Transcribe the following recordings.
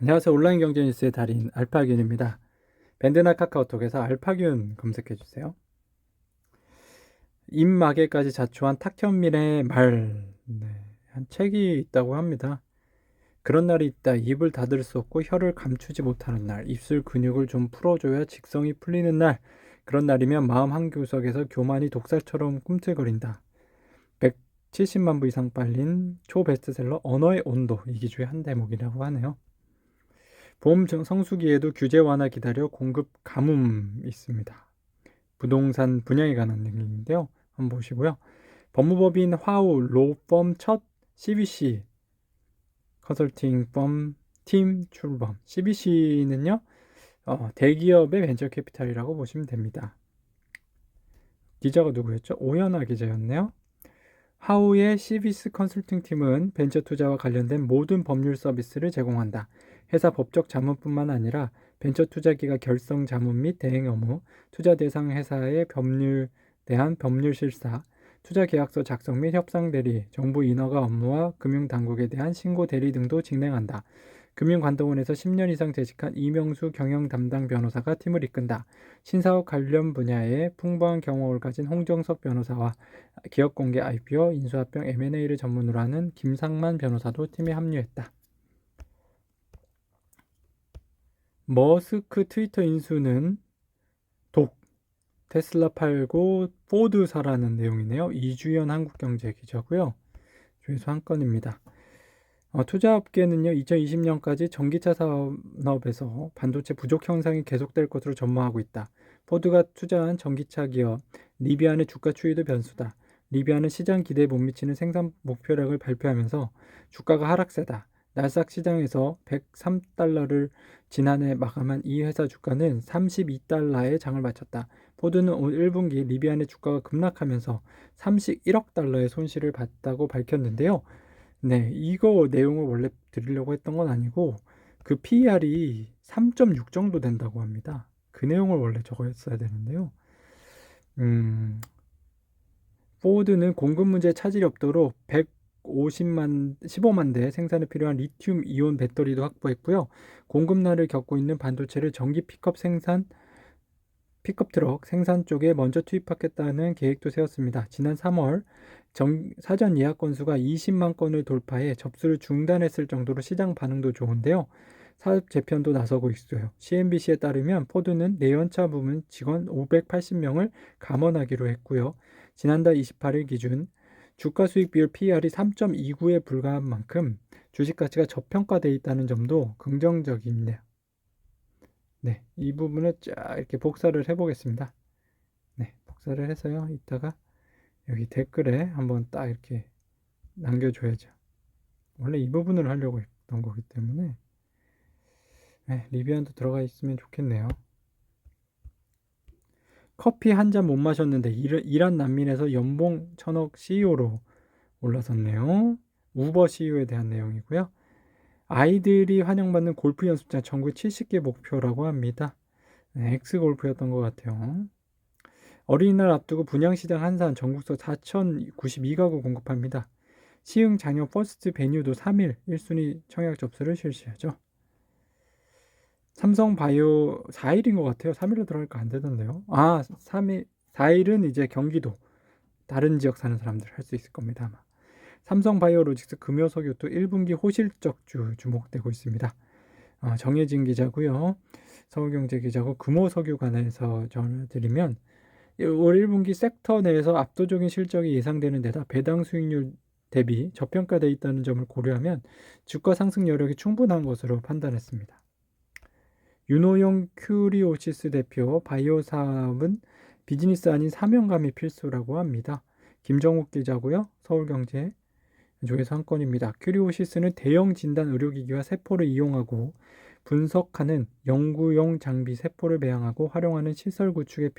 안녕하세요. 온라인 경제 뉴스의 달인 알파균입니다. 밴드나 카카오톡에서 알파균 검색해 주세요. 입마개까지 자초한 탁현민의 말, 한 책이 있다고 합니다. 그런 날이 있다. 입을 닫을 수 없고 혀를 감추지 못하는 날, 입술 근육을 좀 풀어줘야 직성이 풀리는 날, 그런 날이면 마음 한구석에서 교만이 독살처럼 꿈틀거린다. 170만 부 이상 팔린 초베스트셀러 언어의 온도, 이 기주의 한 대목이라고 하네요. 보험 성수기에도 규제 완화 기다려 공급 가뭄 있습니다. 부동산 분양에 관한 얘기인데요. 한번 보시고요. 법무법인 화우 로펌 첫 CBC 컨설팅 펌팀 출범. CBC는요, 대기업의 벤처 캐피탈이라고 보시면 됩니다. 기자가 누구였죠? 오연아 기자였네요. 하우의 CBC 컨설팅 팀은 벤처 투자와 관련된 모든 법률 서비스를 제공한다. 회사 법적 자문뿐만 아니라 벤처 투자기가 결성 자문 및 대행 업무, 투자 대상 회사의 법률 대한 법률 실사, 투자 계약서 작성 및 협상 대리, 정부 인허가 업무와 금융 당국에 대한 신고 대리 등도 진행한다. 금융관동원에서 10년 이상 재직한 이명수 경영 담당 변호사가 팀을 이끈다. 신사업 관련 분야에 풍부한 경험을 가진 홍정석 변호사와 기업공개 IPO, 인수합병, M&A를 전문으로 하는 김상만 변호사도 팀에 합류했다. 머스크 트위터 인수는 독, 테슬라 팔고 포드 사라는 내용이네요. 이주연 한국경제 기자고요. 조회수 한 건입니다. 투자업계는요, 2020년까지 전기차 산업에서 반도체 부족 현상이 계속될 것으로 전망하고 있다. 포드가 투자한 전기차 기업 리비안의 주가 추이도 변수다. 리비안은 시장 기대에 못 미치는 생산 목표량을 발표하면서 주가가 하락세다. 나스닥 시장에서 103달러를 지난해 마감한 이 회사 주가는 32달러에 장을 마쳤다. 포드는 올 1분기 리비안의 주가가 급락하면서 31억 달러의 손실을 봤다고 밝혔는데요. 네, 이거 내용을 원래 드리려고 했던 건 아니고 그 PER이 3.6 정도 된다고 합니다. 그 내용을 원래 적었어야 되는데요. 포드는 공급 문제에 차질이 없도록 15만 대 생산에 필요한 리튬 이온 배터리도 확보했고요. 공급난을 겪고 있는 반도체를 전기 픽업 트럭 생산 쪽에 먼저 투입하겠다는 계획도 세웠습니다. 지난 3월 사전 예약 건수가 20만 건을 돌파해 접수를 중단했을 정도로 시장 반응도 좋은데요. 사업 재편도 나서고 있어요. CNBC에 따르면 포드는 내연차 부문 직원 580명을 감원하기로 했고요. 지난달 28일 기준 주가 수익 비율 PER이 3.29에 불과한 만큼 주식 가치가 저평가되어 있다는 점도 긍정적이네요. 네, 이 부분을 쫙 이렇게 복사를 해보겠습니다. 네, 복사를 해서요. 이따가 여기 댓글에 한번 딱 이렇게 남겨줘야죠. 원래 이 부분을 하려고 했던 거기 때문에 네, 리뷰안도 들어가 있으면 좋겠네요. 커피 한 잔 못 마셨는데 이란 난민에서 연봉 1000억 CEO로 올라섰네요. 우버 CEO에 대한 내용이고요. 아이들이 환영받는 골프 연습장 전국 70개 목표라고 합니다. 네, X골프였던 것 같아요. 어린이날 앞두고 분양시장 한산 전국서 4,092가구 공급합니다. 시흥 장혁 퍼스트 베뉴도 3일 1순위 청약 접수를 실시하죠. 삼성바이오 4일인 것 같아요. 3일로 들어갈까 안 되던데요. 3일, 4일은 이제 경기도 다른 지역 사는 사람들 할 수 있을 겁니다. 아마. 삼성바이오로직스 금요석유도 1분기 호실적주 주목되고 있습니다. 정혜진 기자고요. 서울경제 기자고 금호석유 관해서 전해드리면 올 1분기 섹터 내에서 압도적인 실적이 예상되는 데다 배당 수익률 대비 저평가되어 있다는 점을 고려하면 주가 상승 여력이 충분한 것으로 판단했습니다. 윤호용 큐리오시스 대표 바이오 사업은 비즈니스 아닌 사명감이 필수라고 합니다. 김정욱 기자고요. 서울경제 조회수 한 건입니다. 큐리오시스는 대형 진단 의료기기와 세포를 이용하고 분석하는 연구용 장비 세포를 배양하고 활용하는 시설 구축에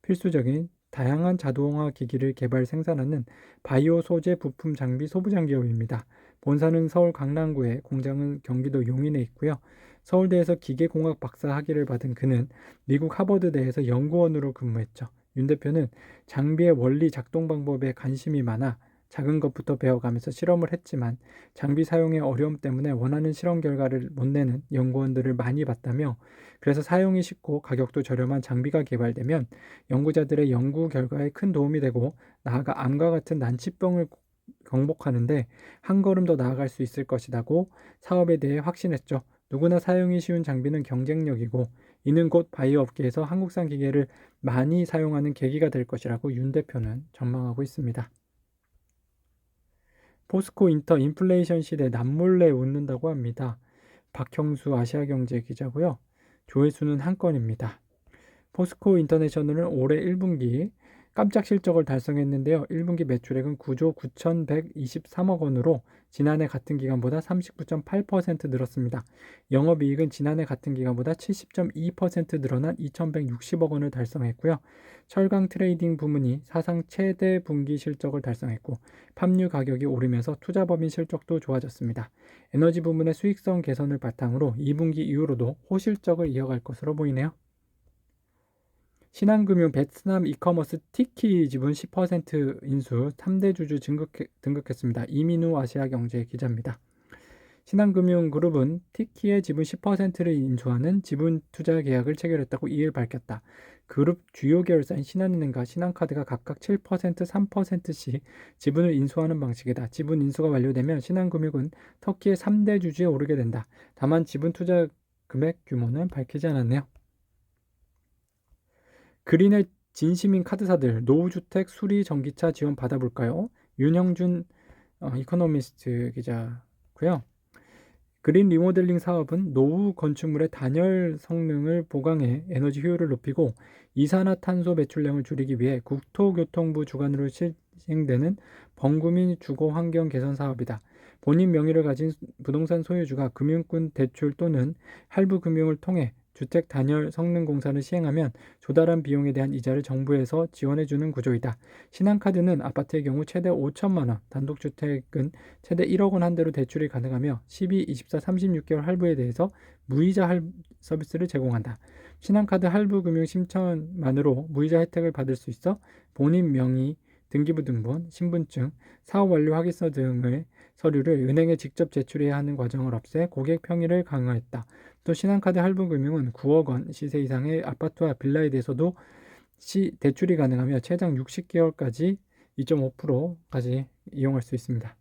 필수적인 다양한 자동화 기기를 개발 생산하는 바이오 소재 부품 장비 소부장 기업입니다. 본사는 서울 강남구에 공장은 경기도 용인에 있고요. 서울대에서 기계공학 박사 학위를 받은 그는 미국 하버드대에서 연구원으로 근무했죠. 윤 대표는 장비의 원리 작동 방법에 관심이 많아 작은 것부터 배워가면서 실험을 했지만 장비 사용의 어려움 때문에 원하는 실험 결과를 못 내는 연구원들을 많이 봤다며, 그래서 사용이 쉽고 가격도 저렴한 장비가 개발되면 연구자들의 연구 결과에 큰 도움이 되고 나아가 암과 같은 난치병을 극복하는데 한 걸음 더 나아갈 수 있을 것이라고 사업에 대해 확신했죠. 누구나 사용이 쉬운 장비는 경쟁력이고, 이는 곧 바이오 업계에서 한국산 기계를 많이 사용하는 계기가 될 것이라고 윤 대표는 전망하고 있습니다. 포스코 인터 인플레이션 시대 남몰래 웃는다고 합니다. 박형수 아시아경제 기자고요. 조회수는 한 건입니다. 포스코 인터내셔널은 올해 1분기 깜짝 실적을 달성했는데요. 1분기 매출액은 9조 9,123억 원으로 지난해 같은 기간보다 39.8% 늘었습니다. 영업이익은 지난해 같은 기간보다 70.2% 늘어난 2,160억 원을 달성했고요. 철강 트레이딩 부문이 사상 최대 분기 실적을 달성했고, 팜유 가격이 오르면서 투자법인 실적도 좋아졌습니다. 에너지 부문의 수익성 개선을 바탕으로 2분기 이후로도 호실적을 이어갈 것으로 보이네요. 신한금융 베트남 이커머스 티키 지분 10% 인수 3대 주주 등극했습니다. 이민우 아시아경제 기자입니다. 신한금융그룹은 티키의 지분 10%를 인수하는 지분 투자 계약을 체결했다고 2일 밝혔다. 그룹 주요 계열사인 신한은행과 신한카드가 각각 7%, 3%씩 지분을 인수하는 방식이다. 지분 인수가 완료되면 신한금융은 터키의 3대 주주에 오르게 된다. 다만 지분 투자 금액 규모는 밝히지 않았네요. 그린의 진심인 카드사들 노후주택 수리 전기차 지원 받아볼까요? 윤형준 이코노미스트 기자고요. 그린 리모델링 사업은 노후 건축물의 단열 성능을 보강해 에너지 효율을 높이고 이산화탄소 배출량을 줄이기 위해 국토교통부 주관으로 시행되는 범구민 주거 환경 개선 사업이다. 본인 명의를 가진 부동산 소유주가 금융권 대출 또는 할부 금융을 통해 주택 단열 성능 공사를 시행하면 조달한 비용에 대한 이자를 정부에서 지원해주는 구조이다. 신한카드는 아파트의 경우 최대 5천만 원, 단독주택은 최대 1억 원 한대로 대출이 가능하며 12, 24, 36개월 할부에 대해서 무이자 서비스를 제공한다. 신한카드 할부 금융 신청만으로 무이자 혜택을 받을 수 있어 본인 명의, 등기부 등본, 신분증, 사업 완료 확인서 등의 서류를 은행에 직접 제출해야 하는 과정을 없애 고객 평의를 강화했다. 또 신한카드 할부금융은 9억 원 시세 이상의 아파트와 빌라에 대해서도 대출이 가능하며 최장 60개월까지 2.5%까지 이용할 수 있습니다.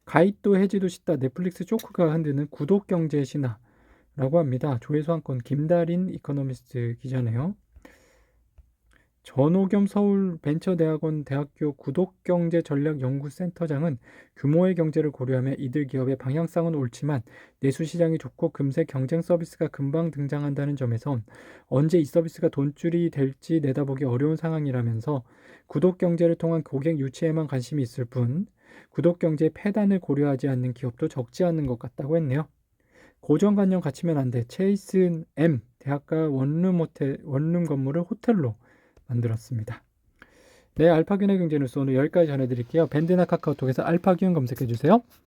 가입도 해지도 쉽다. 넷플릭스 쇼크가 흔드는 구독경제 신화라고 합니다. 조회수 한 건 김달인 이코노미스트 기자네요. 전호겸 서울벤처대학원 대학교 구독경제전략연구센터장은 규모의 경제를 고려하며 이들 기업의 방향성은 옳지만 내수시장이 좁고 금세 경쟁 서비스가 금방 등장한다는 점에선 언제 이 서비스가 돈줄이 될지 내다보기 어려운 상황이라면서 구독경제를 통한 고객 유치에만 관심이 있을 뿐 구독경제의 폐단을 고려하지 않는 기업도 적지 않은 것 같다고 했네요. 고정관념 갖추면 안 돼. 체이슨 M 대학가 원룸 건물을 호텔로 만들었습니다. 네, 알파균의 경제 뉴스 오늘 여기까지 전해드릴게요. 밴드나 카카오톡에서 알파균 검색해주세요.